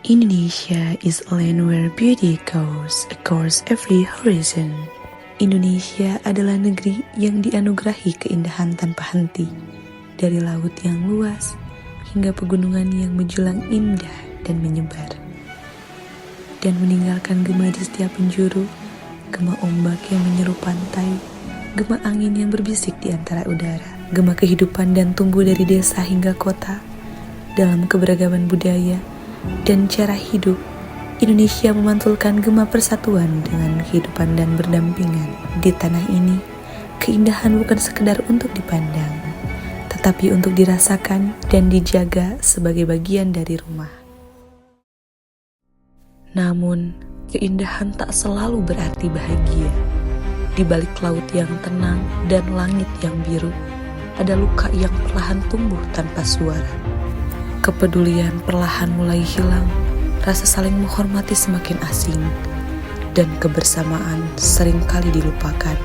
Indonesia is a land where beauty goes across every horizon. Indonesia adalah negeri yang dianugerahi keindahan tanpa henti. Dari laut yang luas hingga pegunungan yang menjulang indah dan menyebar. Dan meninggalkan gema di setiap penjuru, gema ombak yang menyeru pantai, gema angin yang berbisik di antara udara, gema kehidupan dan tumbuh dari desa hingga kota. Dalam keberagaman budaya dan cara hidup, Indonesia memantulkan gema persatuan dengan kehidupan dan berdampingan. Di tanah ini, keindahan bukan sekedar untuk dipandang, tetapi untuk dirasakan dan dijaga sebagai bagian dari rumah. Namun, keindahan tak selalu berarti bahagia. Di balik laut yang tenang dan langit yang biru, ada luka yang perlahan tumbuh tanpa suara. Kepedulian perlahan mulai hilang, rasa saling menghormati semakin asing, dan kebersamaan seringkali dilupakan.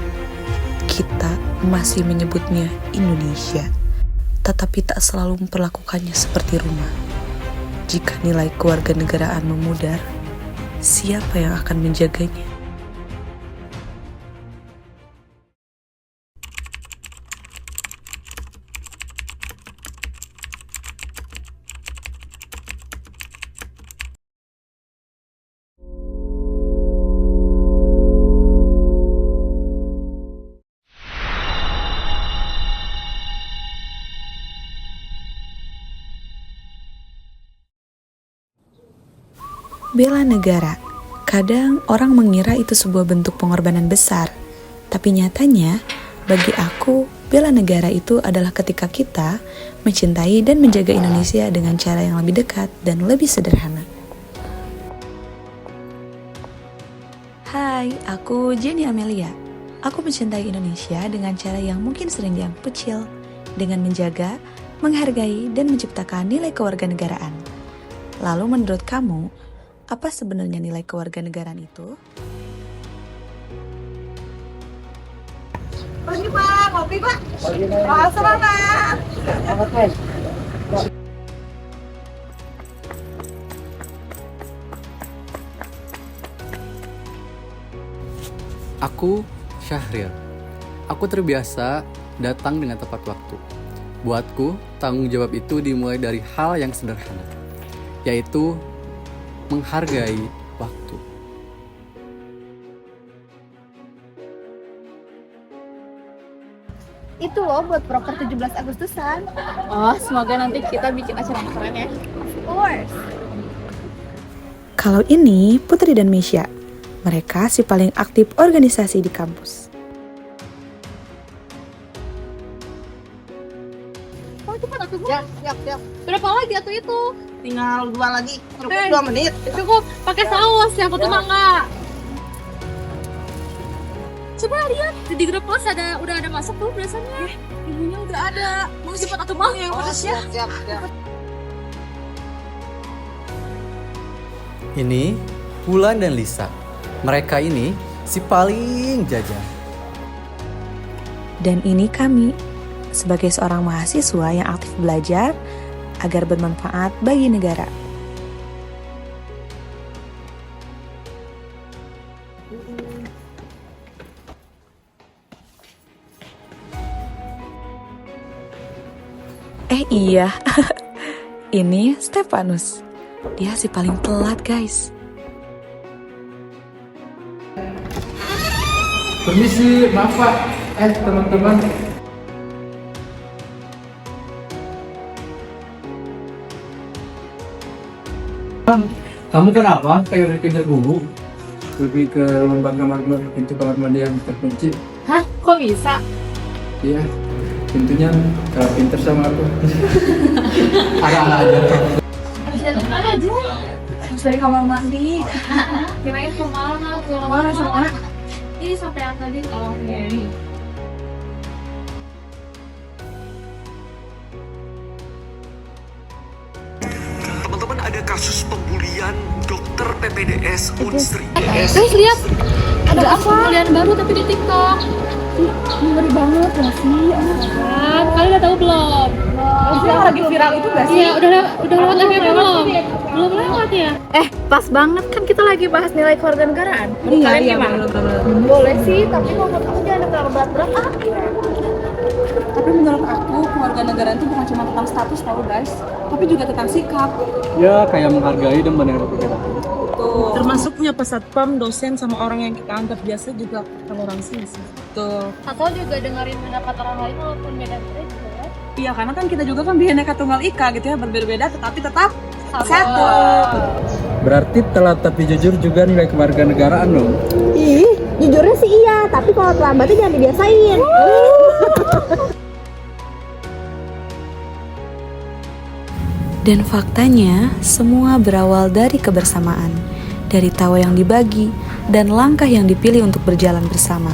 Kita masih menyebutnya Indonesia, tetapi tak selalu memperlakukannya seperti rumah. Jika nilai kewarganegaraan memudar, siapa yang akan menjaganya? Bela negara. Kadang orang mengira itu sebuah bentuk pengorbanan besar. Tapi nyatanya, bagi aku, bela negara itu adalah ketika kita mencintai dan menjaga Indonesia dengan cara yang lebih dekat dan lebih sederhana. Hai, aku Jenny Amelia. Aku mencintai Indonesia dengan cara yang mungkin sering dianggap kecil, dengan menjaga, menghargai, dan menciptakan nilai kewarganegaraan. Lalu menurut kamu, apa sebenarnya nilai kewarganegaraan itu? Pagi Pak, ngopi Pak. Wah, semangat. Aku Syahril. Aku terbiasa datang dengan tepat waktu. Buatku, tanggung jawab itu dimulai dari hal yang sederhana, yaitu menghargai waktu. Itu loh buat proker 17 Agustusan. Oh, semoga nanti kita bikin acara yang keren ya. Of course. Kalau ini Putri dan Mesya. Mereka si paling aktif organisasi di kampus. Oh, cepat aku. Siap. Berapa lagi atau itu? Tinggal 2 lagi. Cukup 2 menit. Cukup pakai saus yang tuh mangga. Coba lihat di grup kelas udah ada masuk tuh biasanya. Ibunya udah ada. Mau cepat atau mau yang pedas ya? Siap. Ini Wulan dan Lisa. Mereka ini si paling jajan. Dan ini kami, sebagai seorang mahasiswa yang aktif belajar agar bermanfaat bagi negara. Iya, ini Stefanus. Dia si paling telat, guys. Permisi, maaf Pak. Teman-teman. Kamu kenapa kayak udah kejar guru? Lebih ke lembaga pintu kamar mandi yang terkunci. Hah? Kok bisa? Iya, pintunya kalah pinter sama aku. Ada aja. Ada aja. Dari kamar mandi. Kirain kemana? Sama. Ini sampai yang tadi kalau ini. Teman-teman, ada kasus pembulian dokter PPDS Unsri. Guys, lihat ada pembulian baru tapi di TikTok. Ngeri banget gak sih? Kan, kalian udah tahu belum? yang lagi viral itu gak sih? Iya, udah lewat FYP belum? Belum lewat ya? Pas banget kan kita lagi bahas nilai kewarganegaraan. Menurut kalian gimana? Boleh sih, tapi kalau menurut aku jangan terlalu berat-berat. Tapi menurut aku kewarganegaraan itu bukan cuma tentang status tahu guys, tapi juga tentang sikap. Ya, kayak menghargai dan menerima perbedaan. Termasuk punya pesatpam, dosen sama orang yang kita anggap biasa juga toleransi sih. Betul. Atau juga dengerin pendapat orang lain walaupun beda-beda juga ya? Iya, karena kan kita juga kan Bhinneka Tunggal Ika gitu ya, berbeda-beda tetapi tetap satu. Berarti telat tapi jujur juga nilai kewarganegaraan dong. Ih, jujurnya sih iya, tapi kalau terlambatnya jangan dibiasain. Dan faktanya, semua berawal dari kebersamaan, dari tawa yang dibagi, dan langkah yang dipilih untuk berjalan bersama.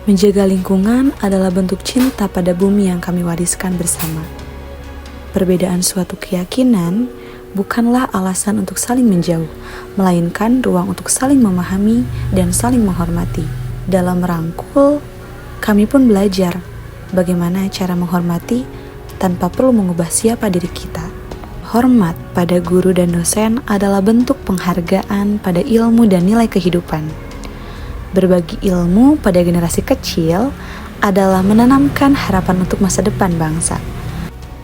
Menjaga lingkungan adalah bentuk cinta pada bumi yang kami wariskan bersama. Perbedaan suatu keyakinan bukanlah alasan untuk saling menjauh, melainkan ruang untuk saling memahami dan saling menghormati. Dalam merangkul, kami pun belajar bagaimana cara menghormati tanpa perlu mengubah siapa diri kita. Hormat pada guru dan dosen adalah bentuk penghargaan pada ilmu dan nilai kehidupan. Berbagi ilmu pada generasi kecil adalah menanamkan harapan untuk masa depan bangsa.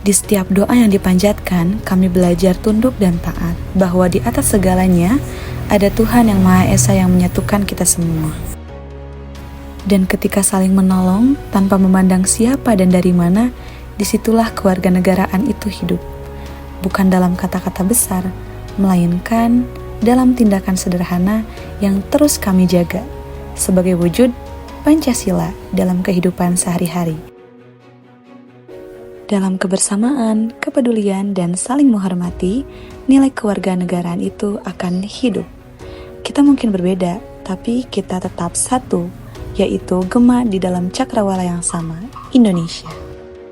Di setiap doa yang dipanjatkan, kami belajar tunduk dan taat, bahwa di atas segalanya ada Tuhan yang Maha Esa yang menyatukan kita semua. Dan ketika saling menolong, tanpa memandang siapa dan dari mana, disitulah kewarganegaraan itu hidup. Bukan dalam kata-kata besar, melainkan dalam tindakan sederhana yang terus kami jaga sebagai wujud Pancasila dalam kehidupan sehari-hari. Dalam kebersamaan, kepedulian, dan saling menghormati, nilai kewarganegaraan itu akan hidup. Kita mungkin berbeda, tapi kita tetap satu, yaitu gema di dalam cakrawala yang sama, Indonesia.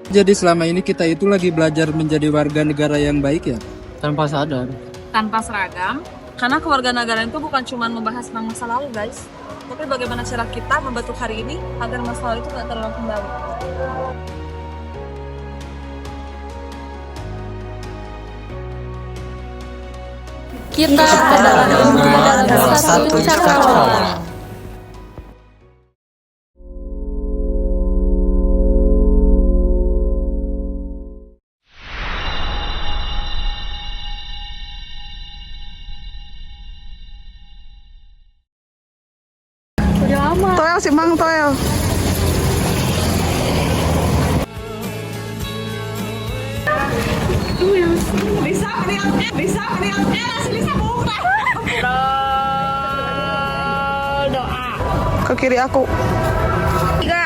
Jadi selama ini kita itu lagi belajar menjadi warga negara yang baik ya? Tanpa sadar. Tanpa seragam, karena kewarganegaraan itu bukan cuma membahas tentang masa lalu guys, tapi bagaimana cara kita membantu hari ini agar masa lalu itu tidak terulang kembali. Kita adalah dalam satu cakrawala. Toel si Mang Toel. Lisa Lisa buka. Doa. Ke kiri aku. 3